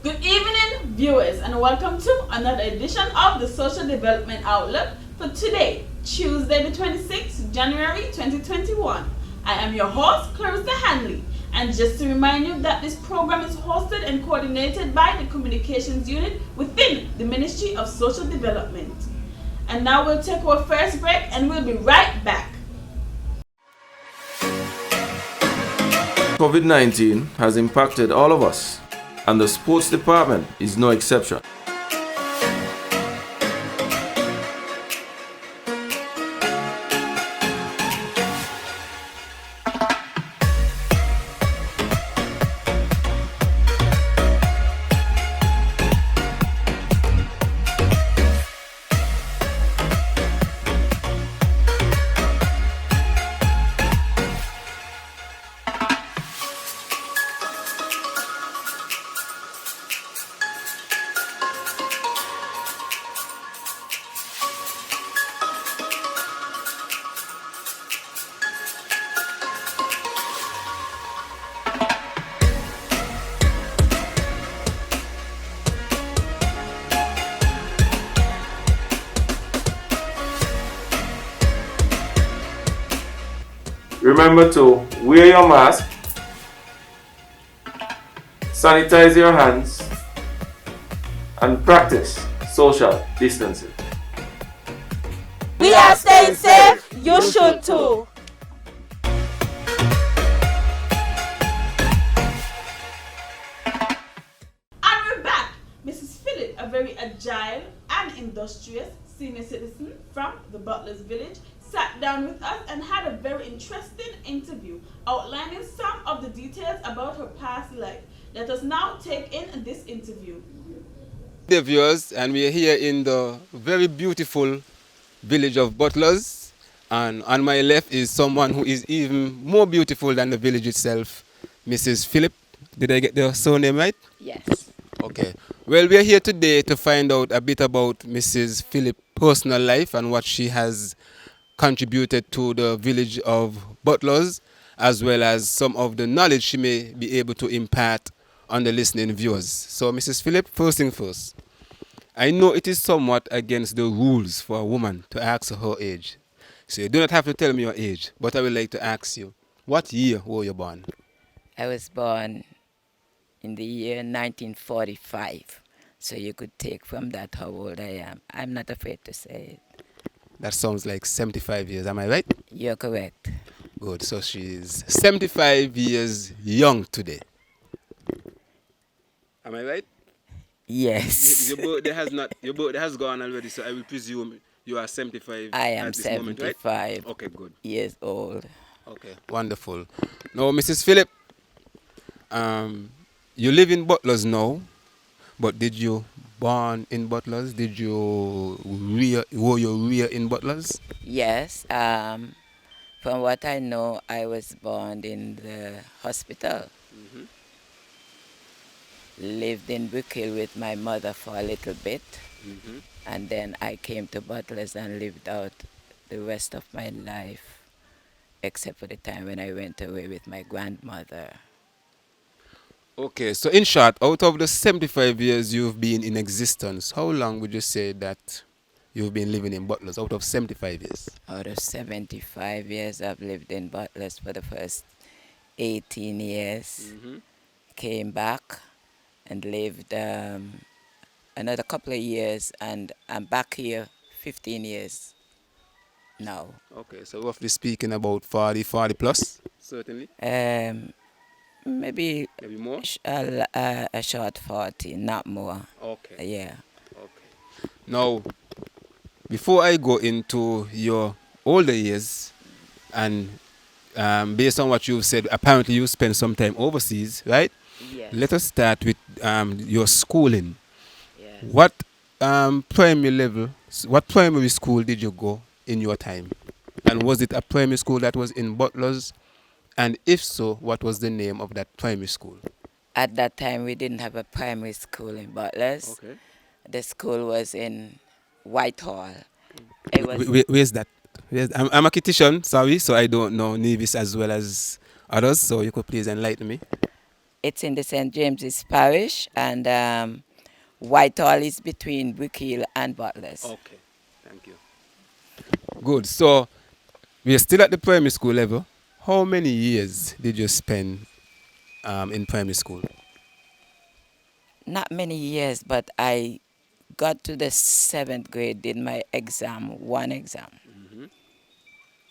Good evening, viewers, and welcome to another edition of the Social Development Outlook for today, Tuesday, the 26th January 2021. I am your host, Clarissa Hanley, and just to remind you that this program is hosted and coordinated by the Communications Unit within the Ministry of Social Development. And now we'll take our first break and we'll be right back. COVID-19 has impacted all of us, and the sports department is no exception. Remember to wear your mask, sanitize your hands, and practice social distancing. We are staying safe, you should too. And we're back. Mrs. Phillip, a very agile and industrious senior citizen from the Butler's Village, sat down with us and had a very interesting interview outlining some of the details about her past life. Let us now take in this interview. Dear viewers, and we are here in the very beautiful village of Butlers, and on my left is someone who is even more beautiful than the village itself, Mrs. Phillip. Did I get the surname right? Yes. Okay. Well, we are here today to find out a bit about Mrs. Phillip's personal life and what she has contributed to the village of Butlers, as well as some of the knowledge she may be able to impart on the listening viewers. So, Mrs. Phillip, first thing first, I know it is somewhat against the rules for a woman to ask her age. So you do not have to tell me your age, but I would like to ask you, what year were you born? I was born in the year 1945. So you could take from that how old I am. I'm not afraid to say it. That sounds like 75 years, am I right? You're correct. Good, so she's 75 years young today. Am I right? Yes. Your birthday has gone already, so I will presume you are 75 I am at this moment, right? 75 Okay, good. years old. Okay, wonderful. Now, Mrs. Phillip, you live in Butlers now, but did you born in Butlers? Were you reared in Butlers? Yes. From what I know, I was born in the hospital. Lived in Brickhill with my mother for a little bit. And then I came to Butlers and lived out the rest of my life, except for the time when I went away with my grandmother. Okay, so in short, out of the 75 years you've been in existence, how long would you say that you've been living in Butlers out of 75 years? Out of 75 years, I've lived in Butlers for the first 18 years. Came back and lived another couple of years, and I'm back here 15 years now. Okay, so roughly speaking about 40 plus, certainly? Maybe more? a short 40, not more. Okay. Yeah. Okay. Now, before I go into your older years, and based on what you've said, apparently you spent some time overseas, right? Yes. Let us start with your schooling. Yes. What primary school did you go in your time? And was it a primary school that was in Butlers? And if so, what was the name of that primary school? At that time, we didn't have a primary school in Butlers. Okay. The school was in Whitehall. Where's that? I'm a Kittian, sorry, so I don't know Nevis as well as others, so you could please enlighten me. It's in the St. James's Parish, and Whitehall is between Brickhill and Butlers. Okay, thank you. Good. So we are still at the primary school level. How many years did you spend in primary school? Not many years, but I got to the 7th grade, did my exam, one exam,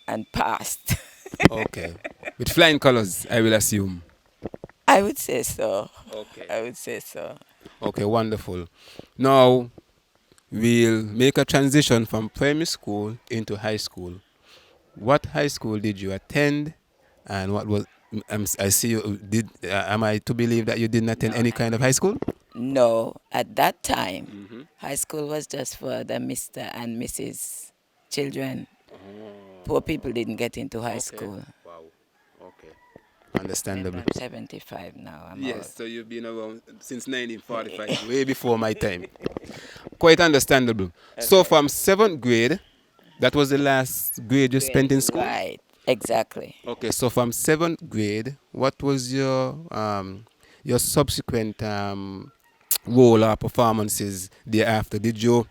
and passed. Okay. With flying colors, I will assume. I would say so. Okay. I would say so. Okay, wonderful. Now we'll make a transition from primary school into high school. What high school did you attend, and what was? I see you did. Am I to believe that you didn't attend any kind of high school? No, at that time, high school was just for the Mr. and Mrs. children. Poor people didn't get into high school. Wow. Okay. Understandable. I'm 75 now. I'm old. Yes, so you've been around since 1945, way before my time. Quite understandable. So from 7th grade, that was the last grade you spent in school? Right, exactly. Okay, so from 7th grade, what was your subsequent role or performances thereafter? Did you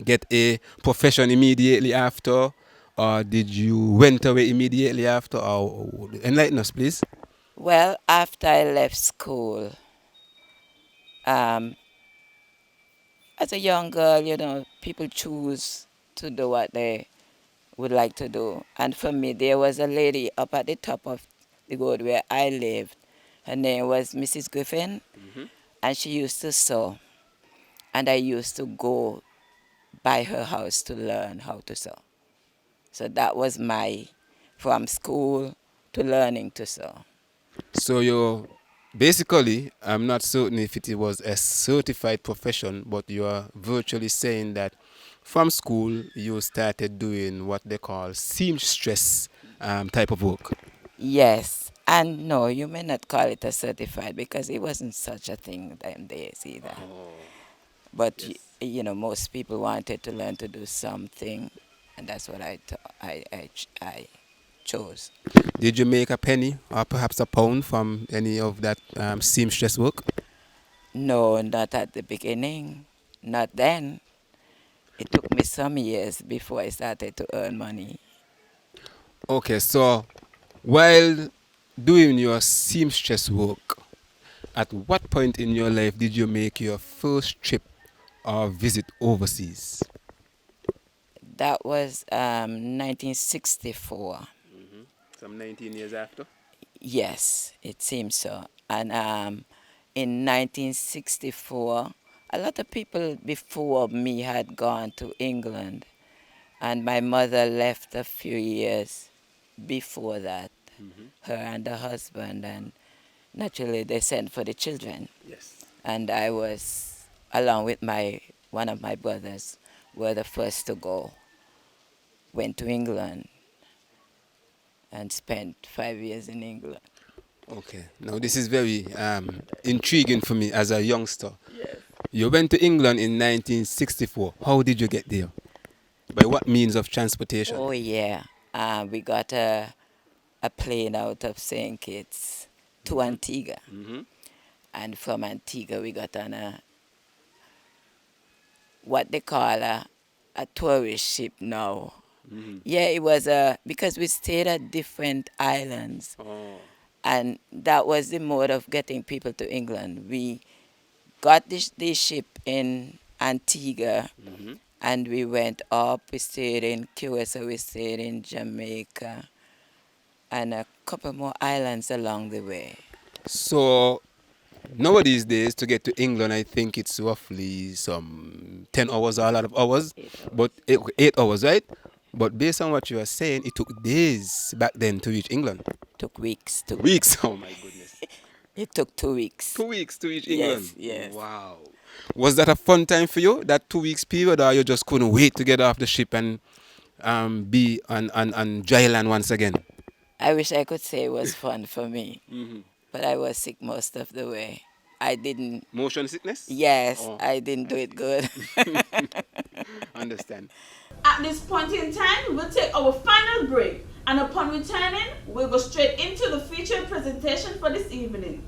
get a profession immediately after, or did you went away immediately after? Or enlighten us, please. Well, after I left school, um, as a young girl, people choose to do what they would like to do. And for me, there was a lady up at the top of the road where I lived. Her name was Mrs. Griffin, and she used to sew. And I used to go by her house to learn how to sew. So that was from school to learning to sew. So you basically, I'm not certain if it was a certified profession, but you are virtually saying that from school you started doing what they call seamstress type of work. Yes, and no, you may not call it a certified because it wasn't such a thing them days either. But most people wanted to learn to do something, and that's what I chose. Did you make a penny or perhaps a pound from any of that seamstress work? No, not at the beginning. Not then. It took me some years before I started to earn money. Okay, so while doing your seamstress work, at what point in your life did you make your first trip or visit overseas? That was 1964. Some 19 years after? Yes, it seems so. And in 1964, a lot of people before me had gone to England. And my mother left a few years before that, her and her husband. And naturally, they sent for the children. Yes. And I was, along with one of my brothers, were the first to go. Went to England and spent 5 years in England. Okay. Now this is very intriguing for me as a youngster. Yes. You went to England in 1964. How did you get there? By what means of transportation? Oh yeah, we got a plane out of St. Kitts to Antigua, and from Antigua we got on what they call a tourist ship now. Yeah, it was because we stayed at different islands, and that was the mode of getting people to England. We got this ship in Antigua, and we went up. We stayed in Curacao, we stayed in Jamaica, and a couple more islands along the way. So nowadays days to get to England, I think it's roughly some 10 hours or a lot of hours, 8 hours. but 8 hours, right? But based on what you are saying, it took days back then to reach England. Took weeks. Weeks? Oh my goodness. It took 2 weeks. 2 weeks to reach Yes, England? yes. Wow. Was that a fun time for you, that 2 weeks period, or you just couldn't wait to get off the ship and be on dry land once again? I wish I could say it was fun for me, but I was sick most of the way. I didn't. Motion sickness? Yes, Oh, I didn't do it good. Understand. At this point in time, we'll take our final break, and upon returning, we'll go straight into the featured presentation for this evening.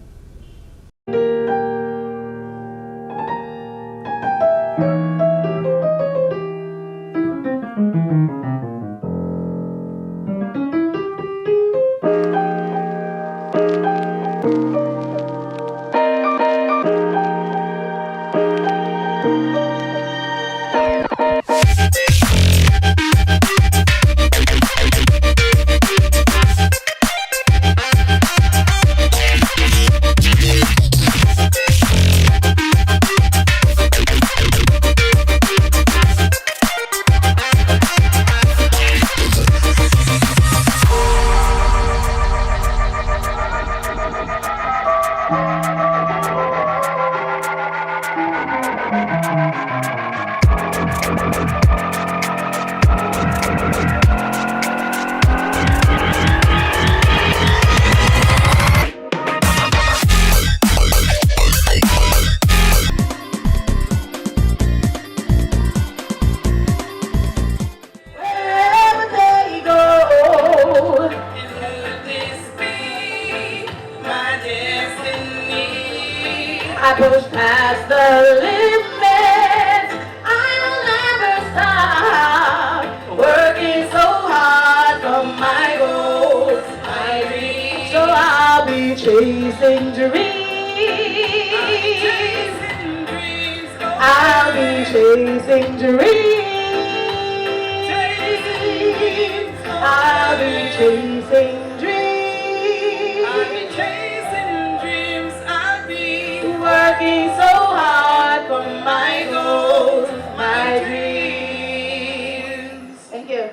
Wherever they go, will this be my destiny? I push past the limits. I will never stop working so hard for my goals, my dreams. So I'll be chasing dreams. I'll be chasing dreams. I'll be chasing dreams. I'll be chasing dreams. I'll be working so hard for my goals, my dreams. Thank you.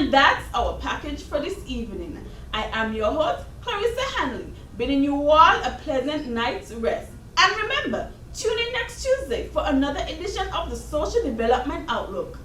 And that's our package for this evening. I am your host, Clarissa Hanley, bidding you all a pleasant night's rest. And remember, tune in next Tuesday for another edition of the Social Development Outlook.